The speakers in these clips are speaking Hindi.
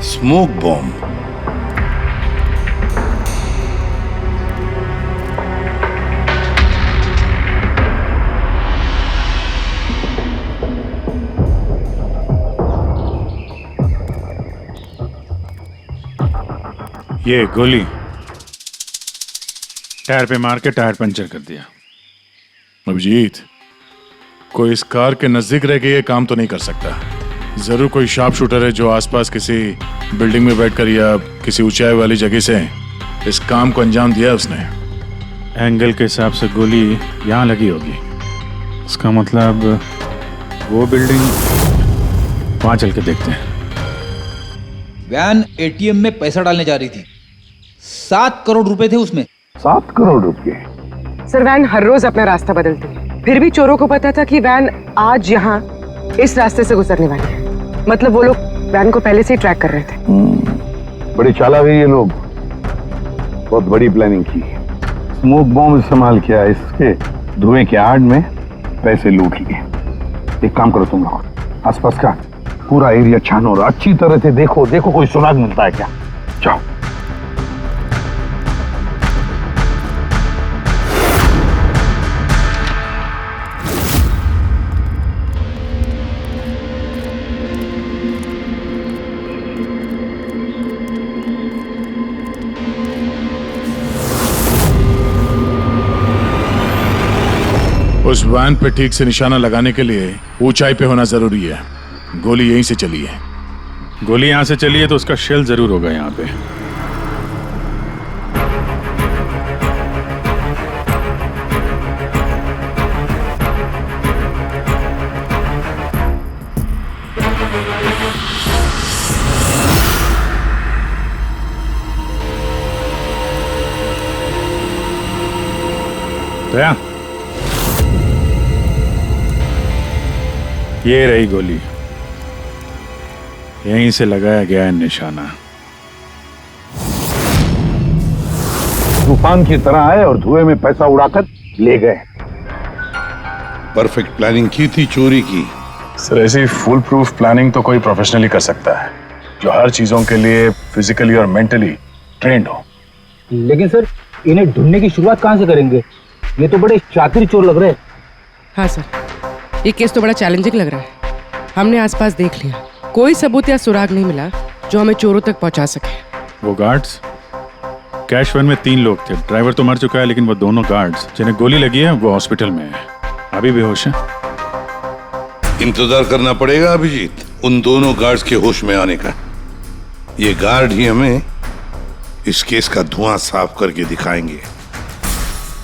Smoke bomb. ये गोली टायर पे मार के टायर पंचर कर दिया। अभिजीत, कोई इस कार के नजदीक रह के ये काम तो नहीं कर सकता। जरूर कोई शार्प शूटर है जो आसपास किसी बिल्डिंग में बैठकर या किसी ऊंचाई वाली जगह से इस काम को अंजाम दिया उसने। एंगल के हिसाब से गोली यहाँ लगी होगी। इसका मतलब वो बिल्डिंग वहां चल के देखते हैं। वैन एटीएम में पैसा डालने जा रही थी। 7 करोड़ रुपए थे उसमें। 7 करोड़ रुपए? सर, वैन हर रोज अपना रास्ता बदलती है, फिर भी चोरों को पता था कि वैन आज यहाँ इस रास्ते से गुजरने वाली है। मतलब वो लोग वैन को पहले से ही ट्रैक कर रहे थे। बड़ी चालाक है ये लोग, बहुत बड़ी प्लानिंग की। स्मोक बॉम्ब इस्तेमाल किया, इसके धुएं के आड़ में पैसे लूट लिए। एक काम करो तुम लोग, आसपास का पूरा एरिया छानो और अच्छी तरह से देखो कोई सुराग मिलता है क्या। जाओ। उस वैन पे ठीक से निशाना लगाने के लिए ऊंचाई पे होना जरूरी है। गोली यहीं से चली है। गोली यहाँ से चली है तो उसका शेल जरूर होगा यहाँ पे। दया, ये रही गोली, यहीं से लगाया गया है निशाना। तूफान की तरह आए और धुएं में पैसा उड़ाकर ले गए। परफेक्ट प्लानिंग की थी चोरी की। सर, ऐसी फुल प्रूफ प्लानिंग तो कोई प्रोफेशनली कर सकता है, जो हर चीजों के लिए फिजिकली और मेंटली ट्रेंड हो। लेकिन सर, इन्हें ढूंढने की शुरुआत कहाँ से करेंगे? ये तो बड़े शातिर चोर लग रहे हैं। हाँ सर, ये केस तो बड़ा चैलेंजिंग लग रहा है। हमने आसपास देख लिया, कोई सबूत या सुराग नहीं मिला जो हमें चोरों तक पहुंचा सके। वो गार्ड्स, कैश वैन में 3 लोग थे। ड्राइवर तो मर चुका है, लेकिन वो दोनों गार्ड्स जिन्हें गोली लगी है वो हॉस्पिटल में है, अभी बेहोश है। इंतजार करना पड़ेगा अभिजीत, उन दोनों गार्ड्स के होश में आने का। ये गार्ड ही हमें इस केस का धुआं साफ करके दिखाएंगे।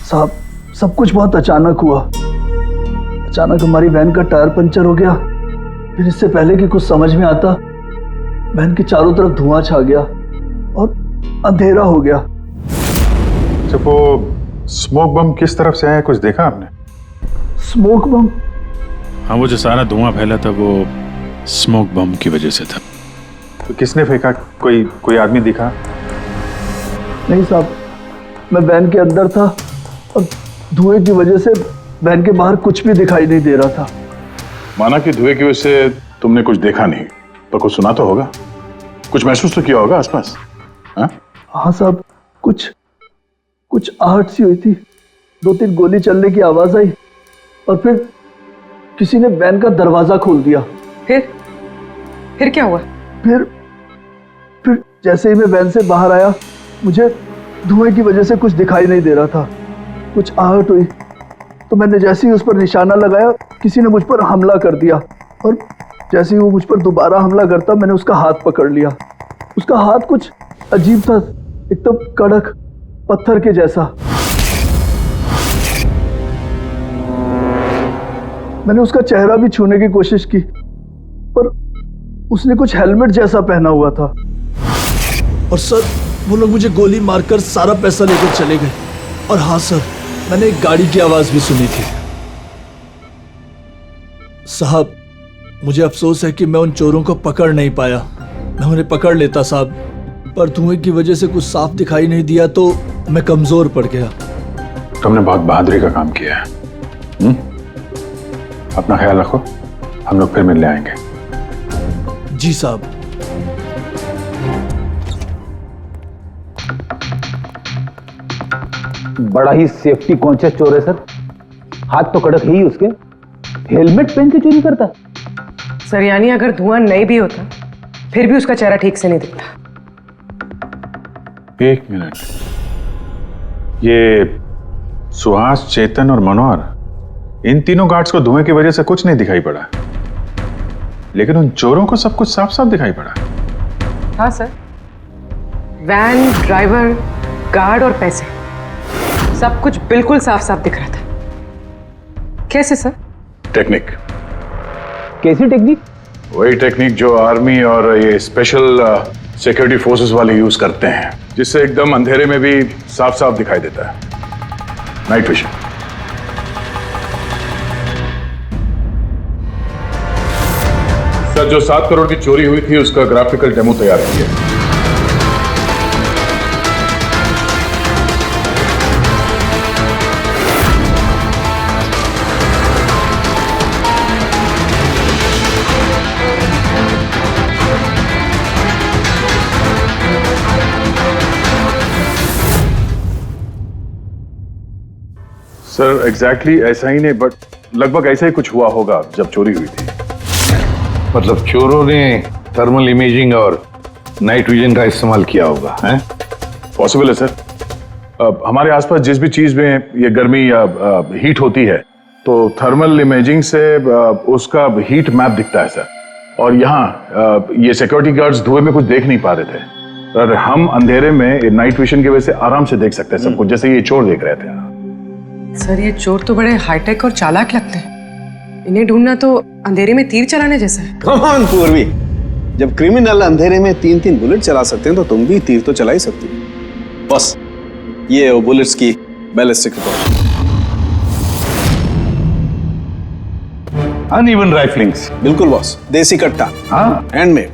साहब, सब कुछ बहुत अचानक हुआ। अचानक हमारी वैन का टायर पंचर हो गया, फिर इससे पहले कि कुछ समझ में आता, वैन के चारों तरफ धुआं छा गया और अंधेरा हो गया। जब वो स्मोक बम किस तरफ से आया, कुछ देखा आपने? स्मोक बम? हाँ, वो जो सारा धुआं फैला था वो स्मोक बम की वजह से था। तो किसने फेंका? कोई आदमी दिखा? नहीं साहब, मैं वैन के अंदर था और धुएं की वजह से वैन के बाहर कुछ भी दिखाई नहीं दे रहा था। माना कि धुएं की वजह से तुमने कुछ देखा नहीं, पर कुछ सुना तो होगा, कुछ महसूस तो किया होगा आसपास? हाँ साहब, कुछ आहट सी हुई थी। 2-3 गोली चलने की आवाज आई और फिर किसी ने वैन का दरवाजा खोल दिया। फिर क्या हुआ? फिर जैसे ही मैं वैन से बाहर आया, मुझे धुएं की वजह से कुछ दिखाई नहीं दे रहा था। कुछ आहट हुई तो मैंने जैसे ही उस पर निशाना लगाया, किसी ने मुझ पर हमला कर दिया और जैसे ही वो मुझ पर दोबारा हमला करता, मैंने उसका हाथ पकड़ लिया। उसका हाथ कुछ अजीब था, एकदम कड़क पत्थर के जैसा। मैंने उसका चेहरा भी छूने की कोशिश की, पर उसने कुछ हेलमेट जैसा पहना हुआ था। और सर, वो लोग मुझे गोली मारकर सारा पैसा लेकर चले गए। और हाँ सर, मैंने एक गाड़ी की आवाज भी सुनी थी। साहब, मुझे अफसोस है कि मैं उन चोरों को पकड़ नहीं पाया। मैं उन्हें पकड़ लेता साहब, पर धुएं की वजह से कुछ साफ दिखाई नहीं दिया तो मैं कमजोर पड़ गया। तुमने बहुत बहादुरी का काम किया है। अपना ख्याल रखो, हम लोग फिर मिलने आएंगे। जी साहब। बड़ा ही सेफ्टी कॉन्शियस चोर है सर। हाथ तो कड़क है ही उसके, हेलमेट पहन के चोरी करता। सर यानी अगर धुआं नहीं भी होता फिर भी उसका चेहरा ठीक से नहीं दिखता। एक मिनट, ये सुहास, चेतन और मनोहर, इन तीनों गार्ड्स को धुएं की वजह से कुछ नहीं दिखाई पड़ा, लेकिन उन चोरों को सब कुछ साफ साफ दिखाई पड़ा। हाँ सर, वैन, ड्राइवर, गार्ड और पैसे सब कुछ बिल्कुल साफ साफ दिख रहा था। कैसे सर? टेक्निक, कैसी टेक्निक? वही टेक्निक जो आर्मी और ये स्पेशल सिक्योरिटी फोर्सेस वाले यूज करते हैं, जिससे एकदम अंधेरे में भी साफ साफ दिखाई देता है। Night vision. सर, जो 7 करोड़ की चोरी हुई थी उसका ग्राफिकल डेमो तैयार किया। सर एग्जैक्टली ऐसा ही नहीं, बट लगभग ऐसा ही कुछ हुआ होगा जब चोरी हुई थी। मतलब चोरों ने थर्मल इमेजिंग और नाइट विजन का इस्तेमाल किया होगा, हैं? पॉसिबल है सर। हमारे आसपास जिस भी चीज में ये गर्मी या हीट होती है, तो थर्मल इमेजिंग से उसका हीट मैप दिखता है सर। और यहाँ ये सिक्योरिटी गार्ड्स धुएं में कुछ देख नहीं पा रहे थे, और हम अंधेरे में नाइट विजन की वजह से आराम से देख सकते हैं सब कुछ, जैसे ये चोर देख रहे थे। सर ये चोर तो बड़े हाईटेक और चालाक लगते हैं। इन्हें ढूंढना तो अंधेरे में तीर चलाने जैसा है। कमान पूर्वी, जब क्रिमिनल अंधेरे में 3-3 बुलेट चला सकते हैं तो तुम भी तीर तो चला ही सकती हो। बस ये वो बुलेट्स की बैलिस्टिक रिपोर्ट। अनइवन राइफलिंग्स। बिल्कुल बॉस, देसी कट्टा, हाँ, हैंडमेड।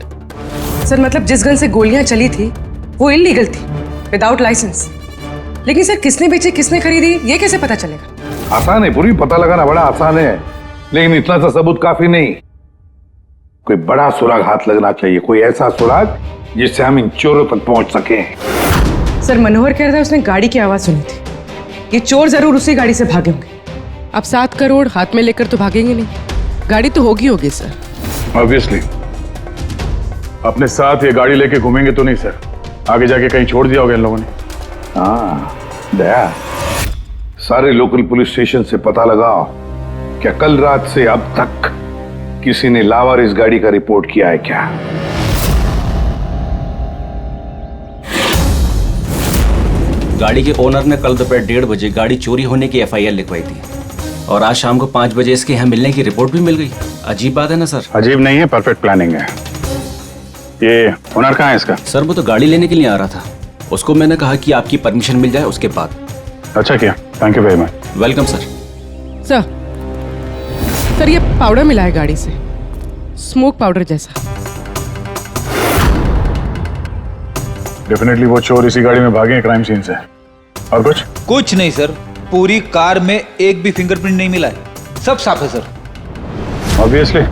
सर मतलब जिस गन से गोलियां चली थी वो इलीगल थी, विदाउट लाइसेंस। लेकिन सर किसने बेची, किसने खरीदी, ये कैसे पता चलेगा? आसान है पूरी, पता लगाना बड़ा आसान है, लेकिन इतना सा सबूत काफी नहीं। कोई बड़ा सुराग हाथ लगना चाहिए, कोई ऐसा सुराग जिससे हम इन चोरों तक पहुंच सके। सर मनोहर कह रहा था उसने गाड़ी की आवाज सुनी थी। ये चोर जरूर उसी गाड़ी से भागे होंगे। अब 7 करोड़ हाथ में लेकर तो भागेंगे नहीं, गाड़ी तो होगी सर। ऑब्वियसली अपने साथ ये गाड़ी लेके घूमेंगे तो नहीं सर, आगे जाके कहीं छोड़ दिया होगा इन लोगों ने। हाँ दया, सारे लोकल पुलिस स्टेशन से पता लगाओ क्या कल रात से अब तक किसी ने लावारिस गाड़ी का रिपोर्ट किया है क्या? गाड़ी के ओनर ने कल दोपहर 1:30 बजे गाड़ी चोरी होने की FIR लिखवाई थी, और आज शाम को 5 बजे इसके यहाँ मिलने की रिपोर्ट भी मिल गई। अजीब बात है ना सर? अजीब नहीं है, परफेक्ट प्लानिंग है। ये ओनर कहाँ है इसका? सर वो तो गाड़ी लेने के लिए आ रहा था, उसको मैंने कहा कि आपकी परमिशन मिल जाए उसके बाद। अच्छा किया, thank you very much. Welcome sir. Sir ये पाउडर मिला है गाड़ी से, स्मोक पाउडर जैसा। डेफिनेटली वो चोर इसी गाड़ी में भागे हैं क्राइम सीन से। और कुछ नहीं सर, पूरी कार में एक भी फिंगरप्रिंट नहीं मिला है, सब साफ है सर। ऑब्वियसली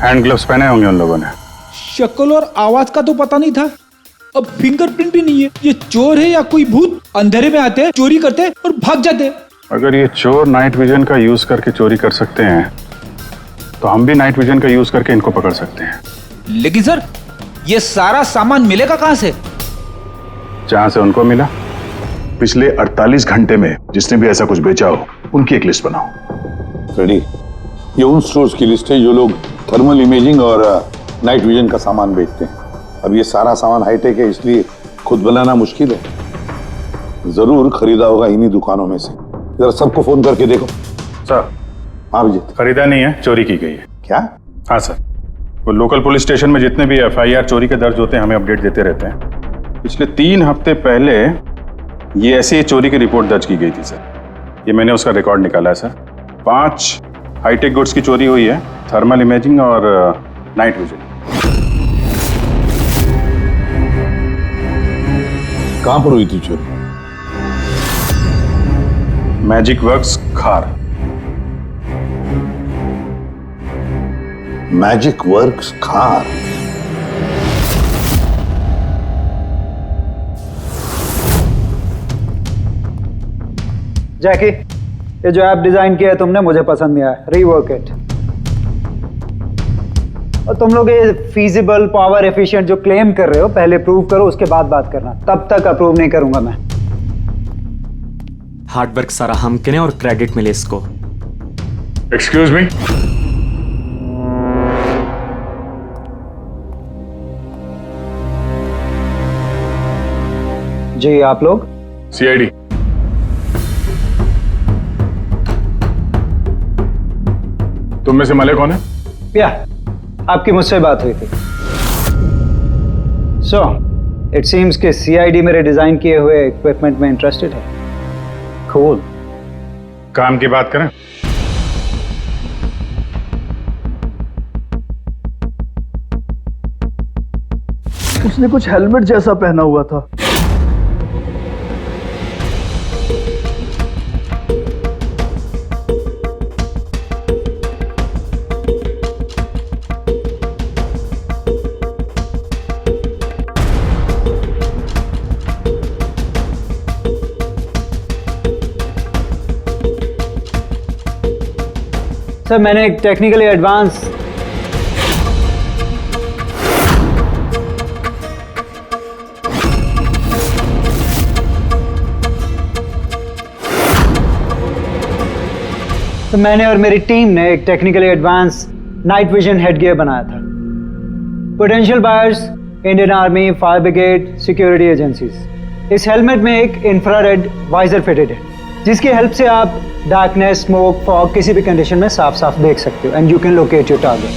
हैंड ग्लव्स पहने होंगे उन लोगों ने। शक्ल और आवाज का तो पता नहीं था, अब फिंगरप्रिंट भी नहीं है। ये चोर है या कोई भूत? अंधेरे में आते हैं, चोरी करते हैं और भाग जाते हैं। अगर ये चोर नाइट विजन का यूज करके चोरी कर सकते हैं, तो हम भी नाइट विजन का यूज करके इनको पकड़ सकते हैं। लेकिन सर ये सारा सामान मिलेगा कहां से? जहां से उनको मिला। पिछले 48 घंटे में जिसने भी ऐसा कुछ बेचा हो, उनकी एक लिस्ट बनाओ। रेडी? ये उन स्टोर्स की लिस्ट है जो लोग थर्मल इमेजिंग और नाइट विजन का सामान बेचते हैं। अब ये सारा सामान हाईटेक है, इसलिए खुद बनाना मुश्किल है। जरूर खरीदा होगा इन्हीं दुकानों में से। जरा सबको फोन करके देखो। सर, हाँ विजित। खरीदा नहीं है, चोरी की गई है। क्या? हाँ सर, वो लोकल पुलिस स्टेशन में जितने भी FIR चोरी के दर्ज होते हैं हमें अपडेट देते रहते हैं। पिछले 3 हफ्ते पहले ये ऐसी चोरी की रिपोर्ट दर्ज की गई थी सर। ये मैंने उसका रिकॉर्ड निकाला है सर। 5 हाईटेक गुड्स की चोरी हुई है, थर्मल इमेजिंग और नाइट विजन। कहां पर हुई थी चोरी? मैजिक वर्क्स खार। मैजिक वर्क्स खार। जैकी, ये जो ऐप डिजाइन किया है तुमने मुझे पसंद नहीं आया, रीवर्क इट। और तुम लोग ये फीजिबल पावर एफिशिएंट जो क्लेम कर रहे हो पहले प्रूव करो, उसके बाद बात करना, तब तक अप्रूव नहीं करूंगा मैं। हार्डवर्क सारा हम करें और क्रेडिट मिले इसको। एक्सक्यूज मी, जी आप लोग? सीआईडी। तुम में से मले कौन है? या आपकी मुझसे बात हुई थी। सो इट सीम्स कि सीआईडी मेरे डिजाइन किए हुए इक्विपमेंट में इंटरेस्टेड है। कूल। काम की बात करें? उसने कुछ हेलमेट जैसा पहना हुआ था। सर मैंने एक टेक्निकली एडवांस मैंने और मेरी टीम ने एक technically advance night vision headgear बनाया था। Potential buyers, Indian army, fire brigade, security agencies. इस हेलमेट में एक इंफ्रारेड वाइजर फिटेड है जिसकी हेल्प से आप डार्कनेस, स्मोक, फॉग किसी भी कंडीशन में साफ साफ देख सकते हो and you can locate your target.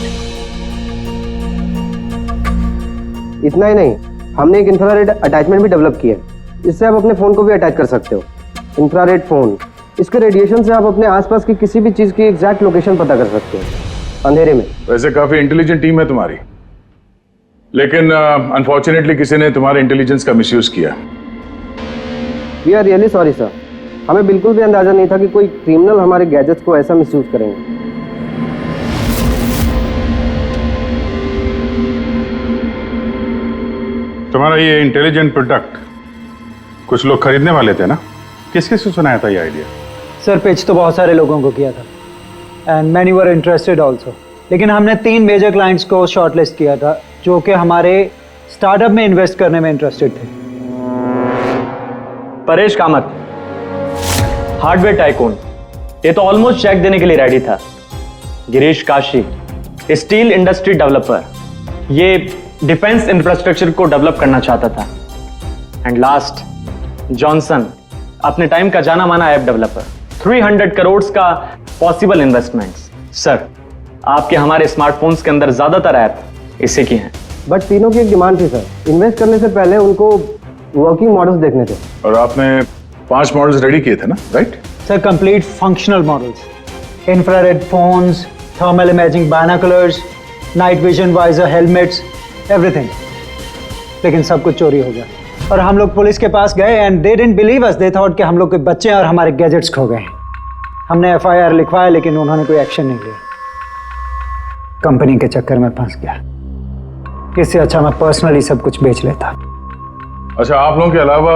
इतना ही नहीं, हमने एक इंफ्रारेड अटैचमेंट भी डेवलप किया है। इससे आप अपने फोन को भी अटैच कर सकते हो। इंफ्रारेड फोन, इसके रेडिएशन से आप अपने आसपास की किसी भी चीज की एग्जैक्ट लोकेशन पता कर सकते हो अंधेरे में। वैसे काफी इंटेलिजेंट टीम है तुम्हारी, लेकिन अनफॉर्चुनेटली किसी ने तुम्हारे इंटेलिजेंस का मिसयूज किया। We are really sorry sir, हमें बिल्कुल भी अंदाजा नहीं था कि कोई क्रिमिनल हमारे गैजेट्स को ऐसा मिसयूज करेंगे। तुम्हारा ये इंटेलिजेंट प्रोडक्ट कुछ लोग खरीदने वाले थे ना? किस किस से सुनाया था ये आइडिया? सर पिच तो बहुत सारे लोगों को किया था and many were interested also, लेकिन हमने 3 मेजर क्लाइंट्स को शॉर्टलिस्ट किया था जो कि हमारे स्टार्टअप में इन्वेस्ट करने में इंटरेस्टेड थे। परेश कामत, हार्डवेयर टाइकून, ये तो ऑलमोस्ट चेक देने के लिए रेडी था। Girish Kashi, steel industry developer, ये डिफेंस इंफ्रास्ट्रक्चर को डेवलप करना चाहता था। एंड लास्ट जॉनसन, अपने टाइम का जाना माना ऐप डेवलपर, 300 करोड़ का पॉसिबल इन्वेस्टमेंट्स। सर आपके हमारे स्मार्टफोन्स के अंदर ज्यादातर ऐप इसी की हैं। बट तीनों की एक डिमांड थी सर, इन्वेस्ट करने से पहले उनको वर्किंग मॉडल्स देखने थे। और आपने 5 मॉडल्स रेडी किए थे ना, right? Sir complete functional models, infrared phones, thermal imaging binoculars, night vision visor helmets, everything. लेकिन सब कुछ चोरी हो गया और हम लोग पुलिस के पास गए and they didn't believe us, they thought कि हम लोग के बच्चे और हमारे गैजेट्स खो गए। हमने एफआईआर लिखवाया लेकिन उन्होंने कोई एक्शन नहीं लिया। कंपनी के चक्कर में फंस गया। इससे अच्छा मैं पर्सनली सब कुछ बेच लेता। अच्छा, आप लोगों के अलावा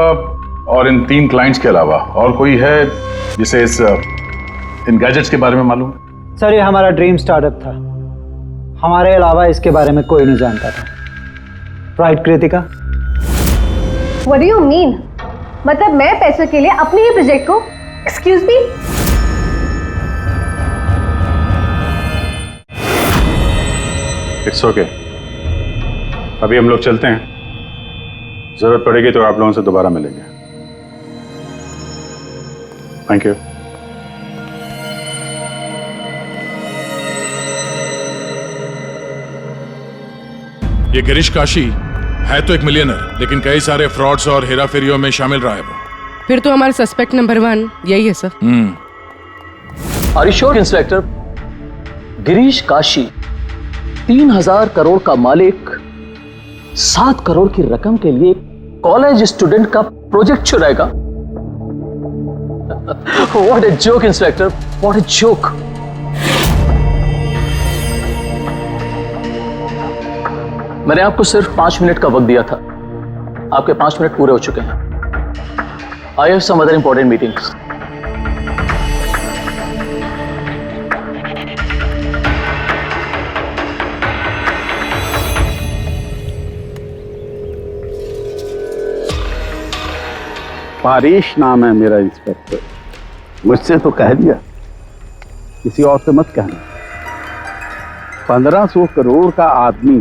और इन 3 क्लाइंट्स के अलावा और कोई है जिसे इन गैजेट्स के बारे में मालूम? सर ये हमारा ड्रीम स्टार्टअप था, हमारे अलावा इसके बारे में कोई नहीं जानता था। Right Kritika? What do you mean? मतलब मैं पैसों के लिए अपने ही प्रोजेक्ट को, एक्सक्यूज मी? इट्स ओके, अभी हम लोग चलते हैं, जरूरत पड़ेगी तो आप लोगों से दोबारा मिलेंगे। Thank you. ये गिरीश काशी है तो एक मिलियनर, लेकिन कई सारे फ्रॉड्स और हेराफेरियों में शामिल रहा है वो। फिर तो हमारा सस्पेक्ट नंबर 1 यही है सर। Are you sure inspector? Girish Kashi 3000 crore का मालिक 7 करोड़ की रकम के लिए कॉलेज स्टूडेंट का प्रोजेक्ट चुराएगा? What a joke inspector, what a joke. मैंने आपको सिर्फ 5 मिनट का वक्त दिया था, आपके 5 मिनट पूरे हो चुके हैं। I have some other important meetings. Paresh नाम है मेरा इंस्पेक्टर। मुझसे तो कह दिया, किसी और से मत कहना। 1500 करोड़ का आदमी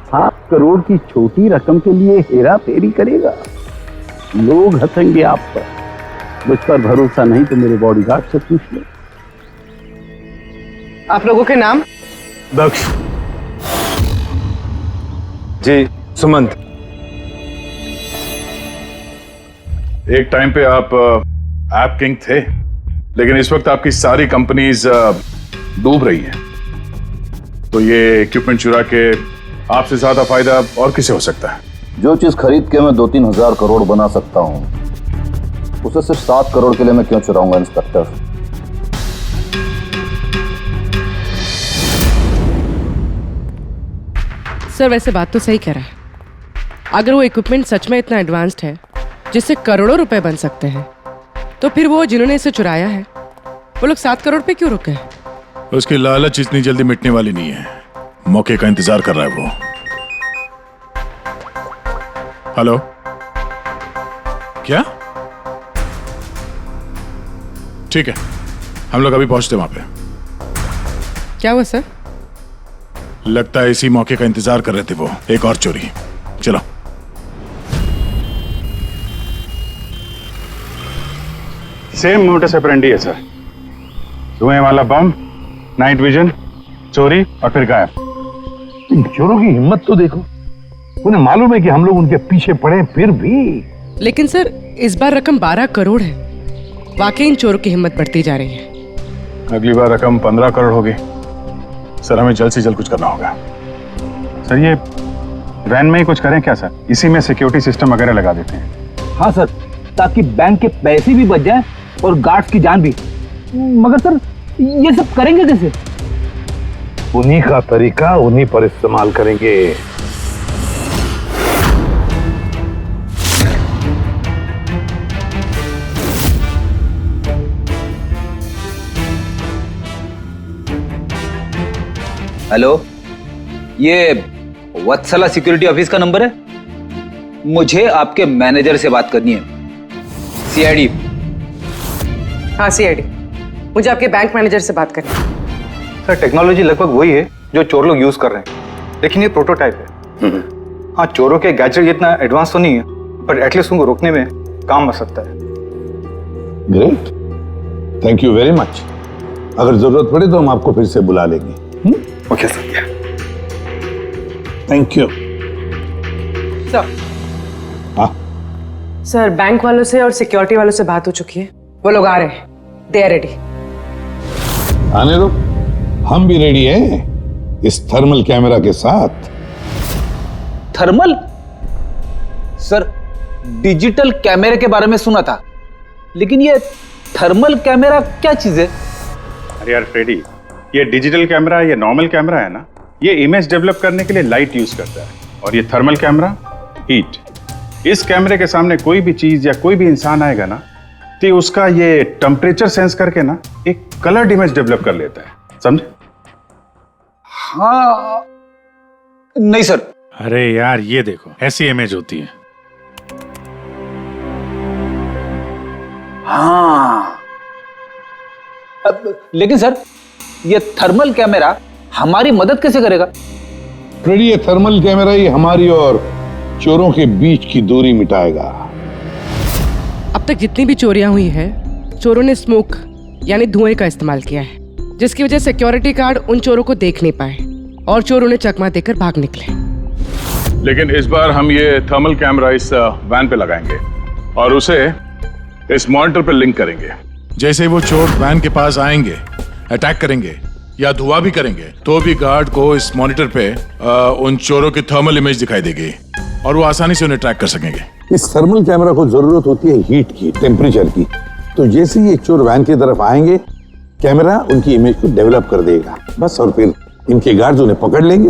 7 करोड़ की छोटी रकम के लिए हेरा फेरी करेगा। लोग हंसेंगे आप पर। मुझ पर भरोसा नहीं तो मेरे बॉडीगार्ड से पूछ लो। आप लोगों के नाम? दक्ष जी, सुमंत। एक टाइम पे आप ऐप किंग थे, लेकिन इस वक्त आपकी सारी कंपनीज डूब रही हैं। तो ये इक्विपमेंट चुरा के आपसे ज्यादा फायदा और किसे हो सकता है? जो चीज खरीद के मैं 2-3 हजार करोड़ बना सकता हूं, उसे सिर्फ 7 करोड़ के लिए मैं क्यों चुराऊंगा इंस्पेक्टर? सर वैसे बात तो सही कह रहा है। अगर वो इक्विपमेंट सच में इतना एडवांस्ड है जिससे करोड़ों रुपए बन सकते हैं, तो फिर वो जिन्होंने इसे चुराया है वो लोग 7 करोड़ पे क्यों रुके हैं? उसकी लालच इतनी जल्दी मिटने वाली नहीं है। मौके का इंतजार कर रहा है वो। हेलो, क्या? ठीक है, हम लोग अभी पहुंचते वहां पे। क्या हुआ सर? लगता है इसी मौके का इंतजार कर रहे थे वो। एक और चोरी। चलो। सेम मोटस ऑपरेंडी है सर। धुएं वाला बम, नाइट विजन, चोरी और फिर गायब। इन चोरों की हिम्मत तो देखो। उन्हें मालूम है कि हम लोग उनके पीछे पड़े, फिर भी। लेकिन सर इस बार रकम 12 करोड़ है। वाकई इन चोरों की हिम्मत बढ़ती जा रही है। अगली बार रकम 15 करोड़ होगी। सर हमें जल्द से जल्द कुछ करना होगा। सर ये वैन में ही कुछ करें क्या सर? इसी में सिक्योरिटी सिस्टम वगैरह लगा देते हैं। हाँ सर, ताकि बैंक के पैसे भी बच जाए और गार्ड्स की जान भी। मगर सर ये सब करेंगे कैसे? उन्हीं का तरीका उन्हीं पर इस्तेमाल करेंगे। हेलो, ये वत्सला सिक्योरिटी ऑफिस का नंबर है? मुझे आपके मैनेजर से बात करनी है। सीआईडी। हाँ सीआईडी, मुझे आपके बैंक मैनेजर से बात करनी है। सर टेक्नोलॉजी लगभग वही है जो चोर लोग यूज कर रहे हैं, लेकिन ये प्रोटोटाइप है। हाँ, चोरों के गैजेट जितना एडवांस तो नहीं है, पर एटलीस्ट उनको रोकने में काम आ सकता है। Great, thank you very much. अगर जरूरत पड़े तो हम आपको फिर से बुला लेंगे। Okay sir. Thank you. Sir. हाँ सर, बैंक वालों से और सिक्योरिटी वालों से बात हो चुकी है। वो लोग आ रहे हैं। They are ready. आने दो, हम भी रेडी हैं इस थर्मल कैमरा के साथ। थर्मल? सर डिजिटल कैमरे के बारे में सुना था, लेकिन ये थर्मल कैमरा क्या चीज है? अरे यार फ्रेडी, ये डिजिटल कैमरा, ये नॉर्मल कैमरा है ना, ये इमेज डेवलप करने के लिए लाइट यूज करता है, और ये थर्मल कैमरा हीट। इस कैमरे के सामने कोई भी चीज या कोई भी इंसान आएगा ना, तो उसका ये टेम्परेचर सेंस करके ना एक कलर्ड इमेज डेवलप कर लेता है, समझे? हाँ नहीं सर। अरे यार ये देखो, ऐसी इमेज होती है। हाँ, लेकिन सर ये थर्मल कैमरा हमारी मदद कैसे करेगा? फ्रेडी, ये थर्मल कैमरा ही हमारी और चोरों के बीच की दूरी मिटाएगा। अब तक जितनी भी चोरियां हुई है, चोरों ने स्मोक यानी धुएं का इस्तेमाल किया है, जिसकी वजह से सिक्योरिटी गार्ड उन चोरों को देख नहीं पाए और चोर उन्हें चकमा देकर भाग निकले। लेकिन इस बार हम ये थर्मल कैमरा इस वैन पे लगाएंगे और उसे इस मॉनिटर पे लिंक करेंगे। जैसे ही वो चोर वैन के पास आएंगे, अटैक करेंगे या धुआं भी करेंगे, तो भी गार्ड को इस मॉनिटर पे उन चोरों की थर्मल इमेज दिखाई देगी और वो आसानी से उन्हें ट्रैक कर सकेंगे। इस थर्मल कैमरा को जरूरत होती है हीट की, टेम्परेचर की। तो जैसे ही एक चोर वैन की तरफ आएंगे, कैमरा उनकी इमेज को डेवलप कर देगा बस, और फिर इनके गार्ड्स उन्हें पकड़ लेंगे।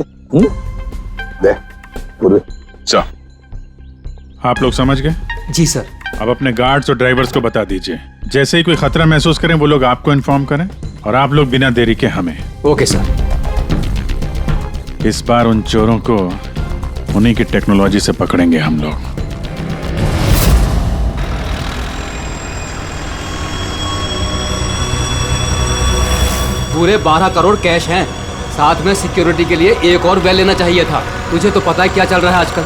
आप लोग समझ गए? जी सर। अब अपने गार्ड्स और ड्राइवर्स को बता दीजिए, जैसे ही कोई खतरा महसूस करें वो लोग आपको इन्फॉर्म करें, और आप लोग बिना देरी के हमें। Okay sir. इस बार उन चोरों को उन्हीं की टेक्नोलॉजी से पकड़ेंगे हम लोग। पूरे 12 करोड़ कैश हैं। साथ में सिक्योरिटी के लिए एक और वेल लेना चाहिए था। तुझे तो पता है क्या चल रहा है आजकल।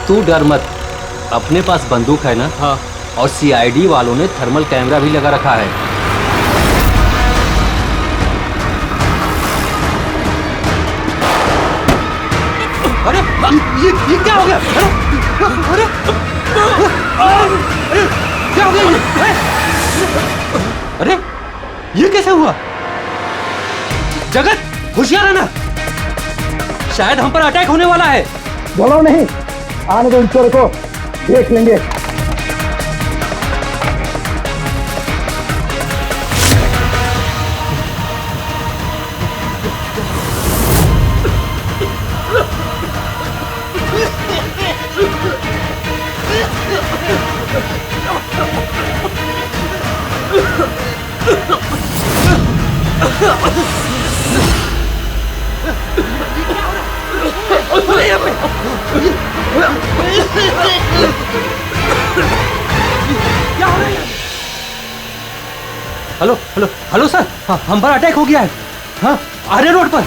तू डर मत, अपने पास बंदूक है ना। हाँ। और सीआईडी वालों ने थर्मल कैमरा भी लगा रखा है। अरे ये क्या हो गया? अरे क्या हो गया? अरे ये कैसे हुआ? जगत होशियार रहना, शायद हम पर अटैक होने वाला है। बोलो नहीं, आने दो इन चोर को, देख लेंगे। हेलो हेलो हेलो सर, हाँ, हम पर अटैक हो गया है। हाँ, आर्य रोड पर।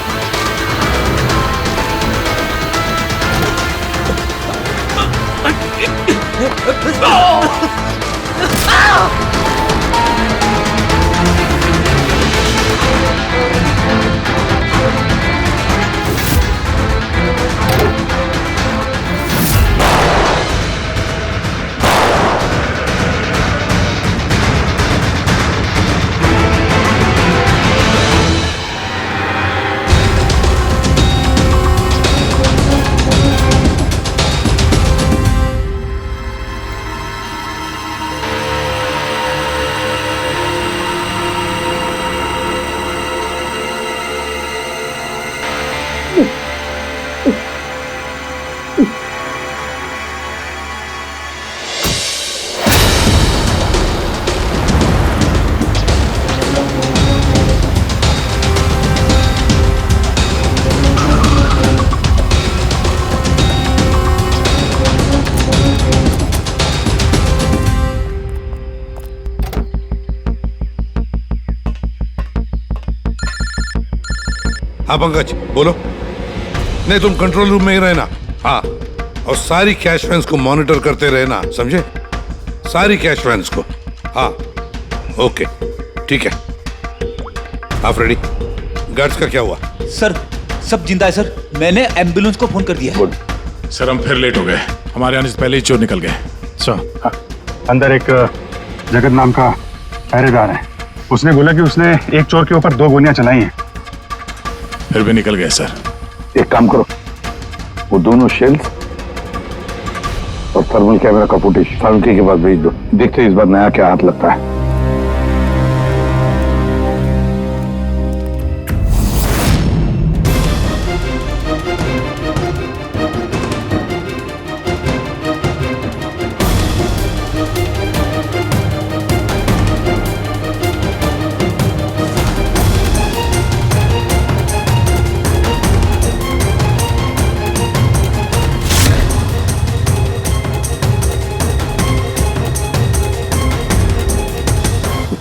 हाँ पंकज बोलो। नहीं, तुम कंट्रोल रूम में ही रहना। हाँ, और सारी कैश वैन्स को मॉनिटर करते रहना, समझे? सारी कैश वैन्स को। हाँ ओके ठीक है। आप रेडी? गार्ड्स का क्या हुआ? सर सब जिंदा है सर, मैंने एम्बुलेंस को फोन कर दिया। गुड। सर हम फिर लेट हो गए, हमारे आने से पहले ही चोर निकल गए। हाँ, अंदर एक जगत नाम का पहरेदार है, उसने बोला कि उसने एक चोर के ऊपर 2 गोलियां चलाई हैं। फिर भी निकल गए सर। एक काम करो, वो दोनों शेल्स और थर्मल कैमरा का फुटेज फारूकी के पास भेज दो। देखते हैं इस बार नया क्या हाथ लगता है।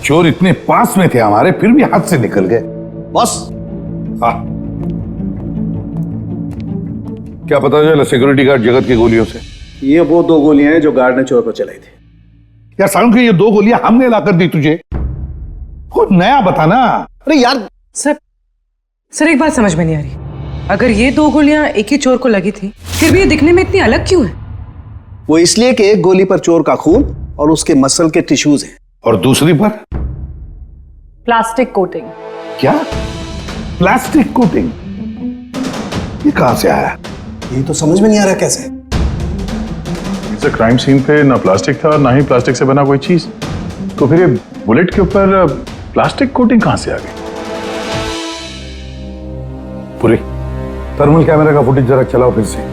चोर इतने पास में थे हमारे, फिर भी हाथ से निकल गए। बॉस, हाँ क्या पता चला सिक्योरिटी गार्ड जगत की गोलियों से? ये वो 2 गोलियां हैं जो गार्ड ने चोर पर चलाई थी। यार सालू ये 2 गोलियां हमने लाकर दी तुझे, कुछ नया बताना। अरे यार सर एक बात समझ में नहीं आ रही, अगर ये 2 गोलियां एक ही चोर को लगी थी, फिर भी ये दिखने में इतनी अलग क्यों है? वो इसलिए कि एक गोली पर चोर का खून और उसके मसल के टिश्यूज हैं, और दूसरी पर प्लास्टिक कोटिंग। क्या? Plastic coating? ये कहां से आया? ये तो समझ में नहीं आ रहा कैसे। इस क्राइम सीन पे ना प्लास्टिक था, ना ही प्लास्टिक से बना कोई चीज, तो फिर ये बुलेट के ऊपर प्लास्टिक कोटिंग कहां से आ गई? पूरी थर्मल कैमरा का फुटेज जरा चलाओ फिर से।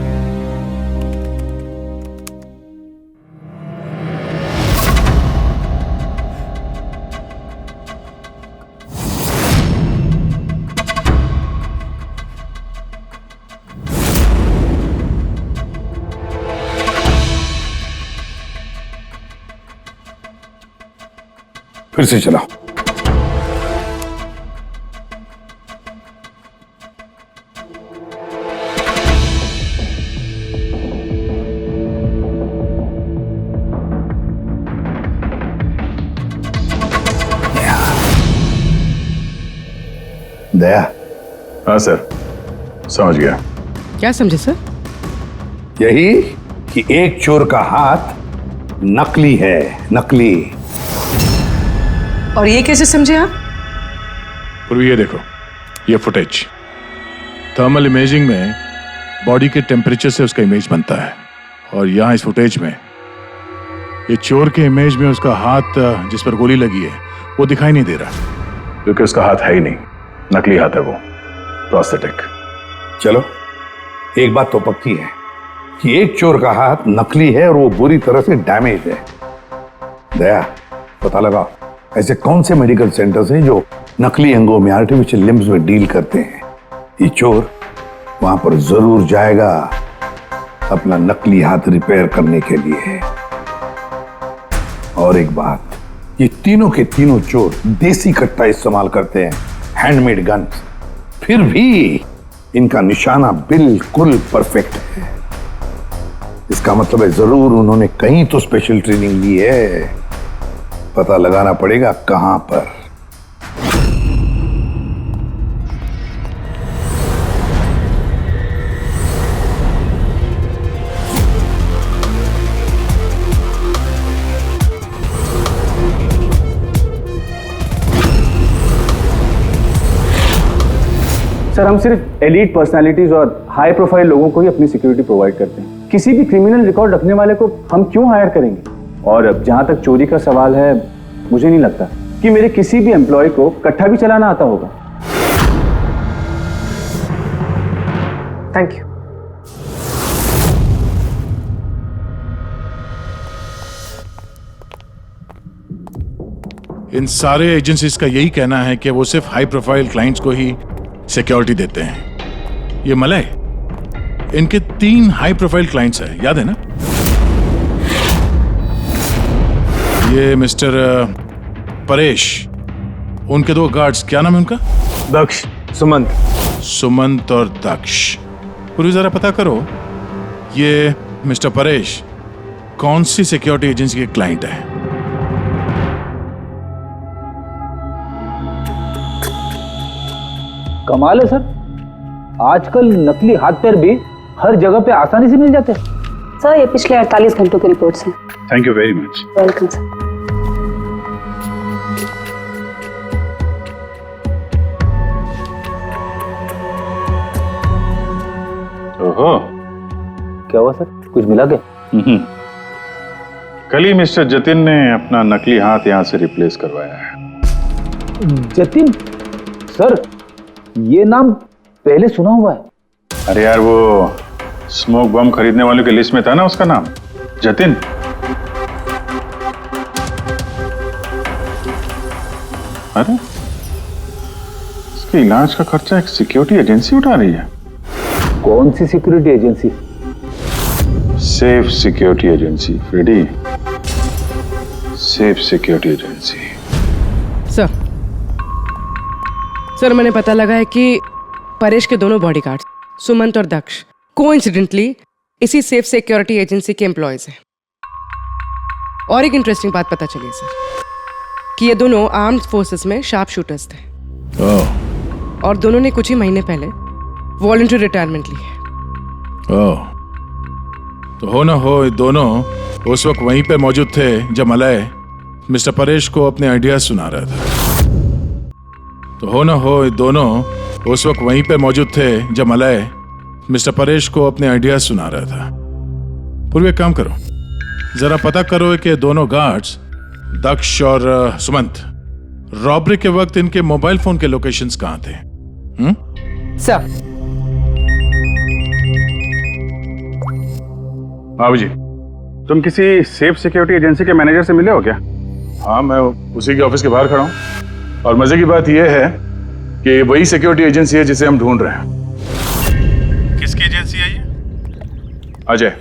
फिर से चलाओ। हाँ सर, समझ गया। क्या समझे सर? यही कि एक चोर का हाथ नकली है, नकली। और ये कैसे समझे आप? पूर्वी ये देखो, ये फुटेज थर्मल इमेजिंग में बॉडी के टेम्परेचर से उसका इमेज बनता है, और यहाँ इस फुटेज में ये चोर के इमेज में उसका हाथ जिस पर गोली लगी है वो दिखाई नहीं दे रहा, क्योंकि उसका हाथ है ही नहीं, नकली हाथ है वो, प्रोस्थेटिक। चलो, एक बात तो पक्की है कि एक चोर का हाथ नकली है और वो बुरी तरह से डैमेज है। दया, पता लगा ऐसे कौन से मेडिकल सेंटर्स हैं जो नकली अंगों में, आर्टिफिशियल लिम्स में डील करते हैं। ये चोर वहां पर जरूर जाएगा अपना नकली हाथ रिपेयर करने के लिए। और एक बात, ये तीनों के तीनों चोर देसी कट्टा इस्तेमाल करते हैं, हैंडमेड गन। फिर भी इनका निशाना बिल्कुल परफेक्ट है। इसका मतलब है जरूर उन्होंने कहीं तो स्पेशल ट्रेनिंग ली है। पता लगाना पड़ेगा कहां पर। सर, हम सिर्फ एलीट पर्सनालिटीज और हाई प्रोफाइल लोगों को ही अपनी सिक्योरिटी प्रोवाइड करते हैं। किसी भी क्रिमिनल रिकॉर्ड रखने वाले को हम क्यों हायर करेंगे? और अब जहां तक चोरी का सवाल है, मुझे नहीं लगता कि मेरे किसी भी एम्प्लॉय को कट्टा भी चलाना आता होगा। Thank you. इन सारे एजेंसीज का यही कहना है कि वो सिर्फ हाई प्रोफाइल क्लाइंट्स को ही सिक्योरिटी देते हैं। ये मलय, इनके 3 हाई प्रोफाइल क्लाइंट्स हैं, याद है ना? ये मिस्टर परेश, उनके 2 गार्ड्स, क्या नाम है उनका? दक्ष, सुमंत। सुमंत और दक्ष। पूरी जरा पता करो, ये मिस्टर परेश कौन सी सिक्योरिटी एजेंसी के क्लाइंट है? कमाल है सर, आजकल नकली हाथ पैर भी हर जगह पे आसानी से मिल जाते हैं। सर, ये पिछले 48 घंटों की रिपोर्ट्स हैं। Thank you very much. Welcome sir. ओहो, क्या हुआ सर, कुछ मिला क्या? कल ही मिस्टर जतिन ने अपना नकली हाथ यहां से रिप्लेस करवाया है। जतिन? सर, ये नाम पहले सुना हुआ है। अरे यार, वो स्मोक बम खरीदने वालों की लिस्ट में था ना उसका नाम, जतिन। अरे, इसके इलाज का खर्चा एक सिक्योरिटी एजेंसी उठा रही है। कौन सी security agency? Safe security agency, Freddy. Safe security agency. Sir, मैंने पता लगा है कि परेश के दोनों बॉडीगार्ड्स, सुमंत और दक्ष, कोइंसिडेंटली इसी सेफ सिक्योरिटी एजेंसी के एम्प्लॉयज हैं। और एक इंटरेस्टिंग बात पता चली सर, कि ये दोनों आर्म्ड फोर्सेस में शार्प शूटर्स थे। और दोनों ने कुछ ही महीने पहले वॉलंटरी रिटायरमेंट ली है। तो हो ना हो, दोनों उस वक्त वहीं पे मौजूद थे जब मलय मिस्टर परेश को अपने आइडियाज सुना रहा था। तो हो ना हो, दोनों उस वक्त वहीं पे मौजूद थे जब मलय मिस्टर परेश को अपने आइडियाज सुना रहा था। पूर्व एक काम करो, जरा पता करो कि दोनों गार्ड्स दक्ष और सुमंत रॉबरी के वक्त इनके मोबाइल फोन के लोकेशंस कहां थे? सर। बाबू जी, तुम किसी सेफ सिक्योरिटी एजेंसी के मैनेजर से मिले हो क्या? हाँ, मैं उसी के ऑफिस के बाहर खड़ा हूँ। और मजे की बात यह है कि वही सिक्योरिटी एजेंसी है जिसे हम ढूंढ रहे हैं। किसकी एजेंसी है ये? अजय।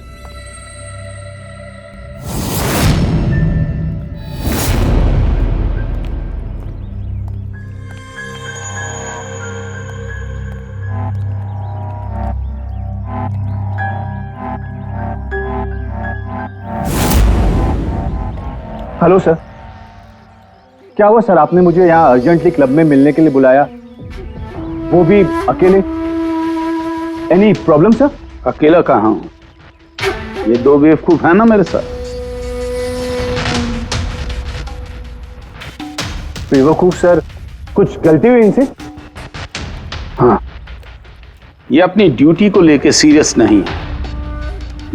हेलो सर, क्या हुआ सर? आपने मुझे यहाँ अर्जेंटली क्लब में मिलने के लिए बुलाया। वो भी अकेले। Any problem sir? अकेला कहाँ हूँ, ये दो बेवकूफ है ना मेरे साथ। बेवकूफ सर, कुछ गलती हुई इनसे? हाँ, ये अपनी ड्यूटी को लेके सीरियस नहीं है।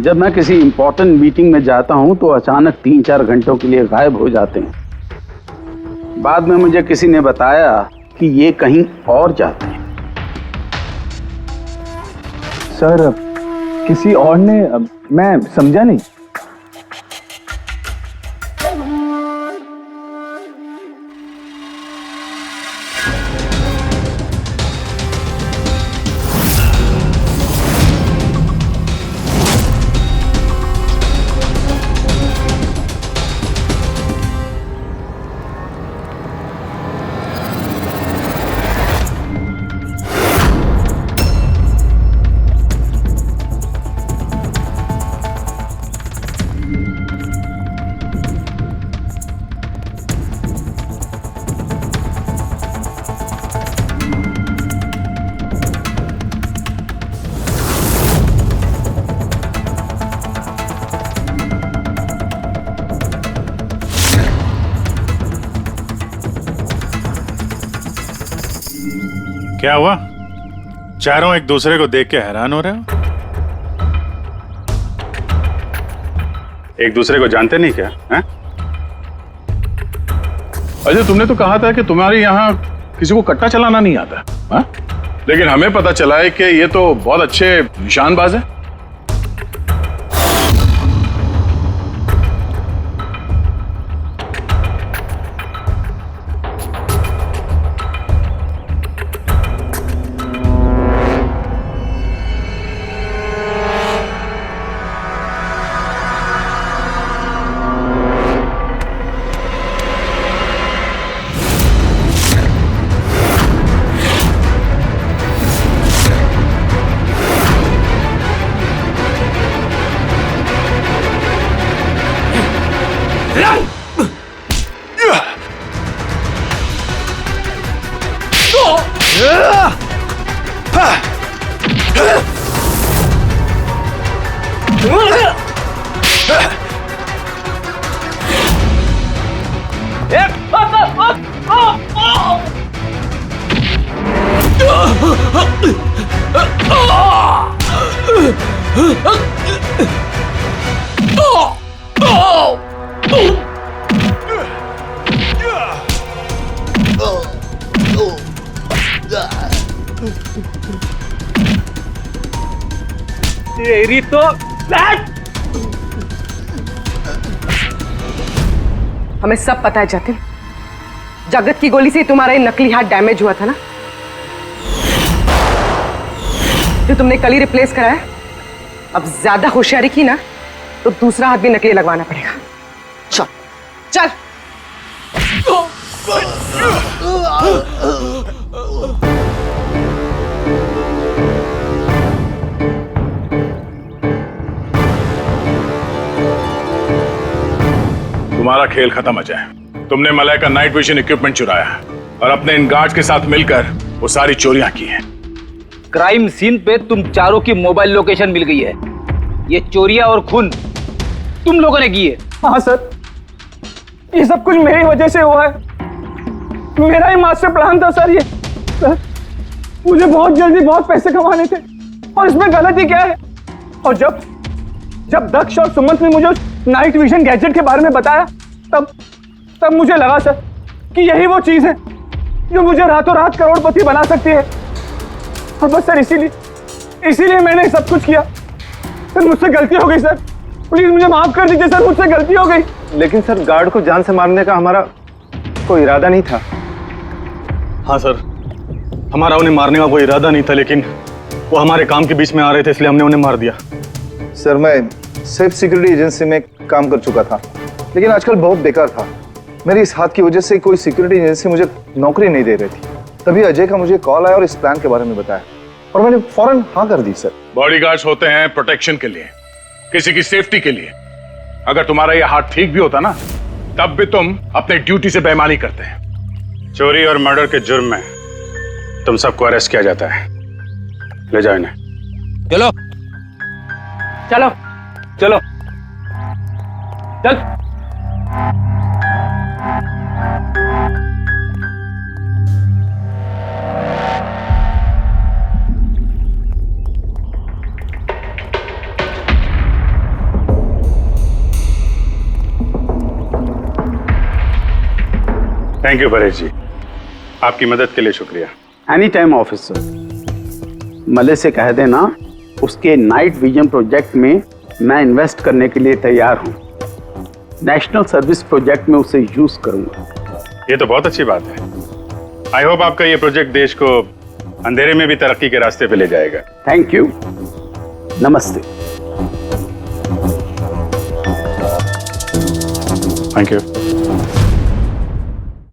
जब मैं किसी इंपॉर्टेंट मीटिंग में जाता हूं तो अचानक 3-4 घंटों के लिए गायब हो जाते हैं। बाद में मुझे किसी ने बताया कि ये कहीं और जाते हैं। सर किसी और ने? मैं समझा नहीं। क्या हुआ? चारों एक दूसरे को देख के हैरान हो रहे हो? एक दूसरे को जानते नहीं क्या? हैं? अजय, तुमने तो कहा था कि तुम्हारे यहाँ किसी को कट्टा चलाना नहीं आता, हाँ? लेकिन हमें पता चला है कि ये तो बहुत अच्छे निशानबाज है। तेरी तो हमें सब पता है जतिन, जगत की गोली से तुम्हारा ये नकली हाथ डैमेज हुआ था ना, जो तुमने कल ही रिप्लेस कराया। अब ज्यादा होशियारी की ना तो दूसरा हाथ भी नकली लगवाना पड़ेगा। चल चल। तुम्हारा खेल खत्म अजय। तुमने मलय का नाइट विजन इक्विपमेंट चुराया और अपने इन गार्ड्स के साथ मिलकर वो सारी चोरियां की हैं। क्राइम सीन पे तुम चारों की मोबाइल लोकेशन मिल गई है। ये चोरियां और खून तुम लोगों ने की है। हाँ सर, ये सब कुछ मेरी वजह से हुआ है। मेरा ही मास्टर प्लान था सर ये। सर, मुझे बहुत जल्दी बहुत पैसे कमाने थे और इसमें गलती क्या है? और जब दक्ष और सुमंत ने मुझे नाइट विजन गैजेट के बारे में बताया तब मुझे लगा सर कि यही वो चीज है जो मुझे रातों रात करोड़पति बना सकती है। और बस सर इसीलिए मैंने सब कुछ किया। सर मुझसे गलती हो गई सर, प्लीज मुझे माफ कर दीजिए सर, मुझसे गलती हो गई। लेकिन सर गार्ड को जान से मारने का हमारा कोई इरादा नहीं था। हाँ सर, हमारा उन्हें मारने का कोई इरादा नहीं था, लेकिन वो हमारे काम के बीच में आ रहे थे इसलिए हमने उन्हें मार दिया। सर मैं सेफ सिक्योरिटी एजेंसी में काम कर चुका था, लेकिन आजकल बहुत बेकार था। मेरी इस हाथ की वजह से कोई सिक्योरिटी एजेंसी मुझे नौकरी नहीं दे रही थी। तभी अजय का मुझे कॉल आया और इस प्लान के बारे में बताया और मैंने फौरन हाँ कर दी। सर बॉडीगार्ड्स होते हैं प्रोटेक्शन के लिए, किसी की सेफ्टी के लिए। अगर तुम्हारा ये हाथ ठीक भी होता ना तब भी तुम अपने ड्यूटी से बेईमानी करते हैं। चोरी और मर्डर के जुर्म में तुम सबको अरेस्ट किया जाता है। ले जाओ इन्हें। चलो चलो चलो चल। थैंक यू परेश जी, आपकी मदद के लिए शुक्रिया। Any time officer. मले से कह देना उसके नाइट विजन प्रोजेक्ट में मैं इन्वेस्ट करने के लिए तैयार हूं। नेशनल सर्विस प्रोजेक्ट में उसे यूज करूंगा। ये तो बहुत अच्छी बात है। आई होप आपका ये प्रोजेक्ट देश को अंधेरे में भी तरक्की के रास्ते पे ले जाएगा। Thank you. नमस्ते। Thank you.